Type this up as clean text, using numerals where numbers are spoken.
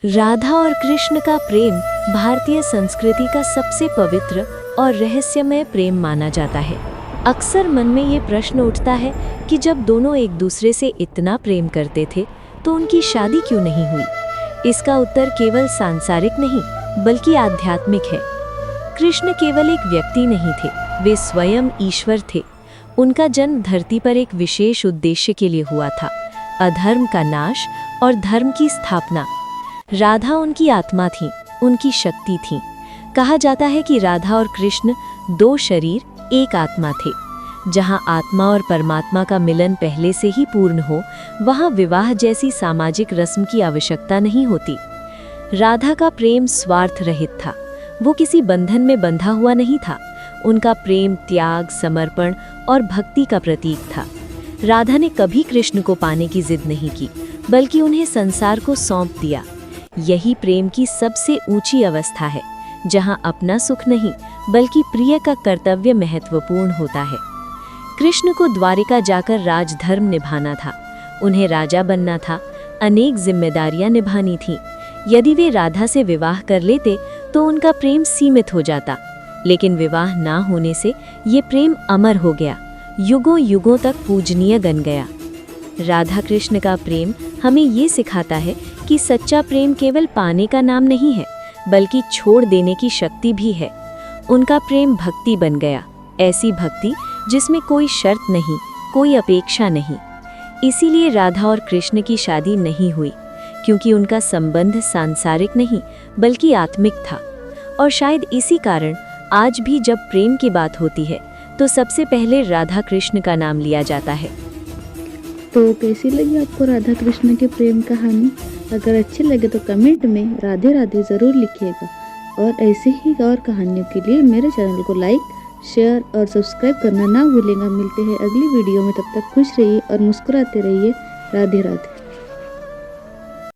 राधा और कृष्ण का प्रेम भारतीय संस्कृति का सबसे पवित्र और रहस्यमय प्रेम माना जाता है। अक्सर मन में ये प्रश्न उठता है कि जब दोनों एक दूसरे से इतना प्रेम करते थे तो उनकी शादी क्यों नहीं हुई। इसका उत्तर केवल सांसारिक नहीं बल्कि आध्यात्मिक है। कृष्ण केवल एक व्यक्ति नहीं थे, वे स्वयं ईश्वर थे। उनका जन्म धरती पर एक विशेष उद्देश्य के लिए हुआ था, अधर्म का नाश और धर्म की स्थापना। राधा उनकी आत्मा थी, उनकी शक्ति थी। कहा जाता है कि राधा और कृष्ण दो शरीर एक आत्मा थे। जहां आत्मा और परमात्मा का मिलन पहले से ही पूर्ण हो, वहां विवाह जैसी सामाजिक रस्म की आवश्यकता नहीं होती। राधा का प्रेम स्वार्थ रहित था, वो किसी बंधन में बंधा हुआ नहीं था। उनका प्रेम त्याग, समर्पण और भक्ति का प्रतीक था। राधा ने कभी कृष्ण को पाने की जिद नहीं की, बल्कि उन्हें संसार को सौंप दिया। यही प्रेम की सबसे ऊंची अवस्था है, जहां अपना सुख नहीं बल्कि प्रिय का कर्तव्य महत्वपूर्ण होता है। कृष्ण को द्वारिका जाकर राजधर्म निभाना था, उन्हें राजा बनना था, अनेक जिम्मेदारियां निभानी थीं। यदि वे राधा से विवाह कर लेते तो उनका प्रेम सीमित हो जाता, लेकिन विवाह ना होने से ये प्रेम अमर हो गया, युगों युगों तक पूजनीय बन गया। राधा कृष्ण का प्रेम हमें ये सिखाता है कि सच्चा प्रेम केवल पाने का नाम नहीं है, बल्कि छोड़ देने की शक्ति भी है। उनका प्रेम भक्ति बन गया, ऐसी भक्ति जिसमें कोई शर्त नहीं, कोई अपेक्षा नहीं। इसीलिए राधा और कृष्ण की शादी नहीं हुई, क्योंकि उनका संबंध सांसारिक नहीं बल्कि आत्मिक था। और शायद इसी कारण आज भी जब प्रेम की बात होती है तो सबसे पहले राधा कृष्ण का नाम लिया जाता है। तो कैसी लगी आपको राधा कृष्ण की प्रेम कहानी? अगर अच्छी लगे तो कमेंट में राधे राधे ज़रूर लिखिएगा। और ऐसे ही और कहानियों के लिए मेरे चैनल को लाइक, शेयर और सब्सक्राइब करना ना भूलेगा। मिलते हैं अगली वीडियो में, तब तक खुश रहिए और मुस्कुराते रहिए। राधे राधे।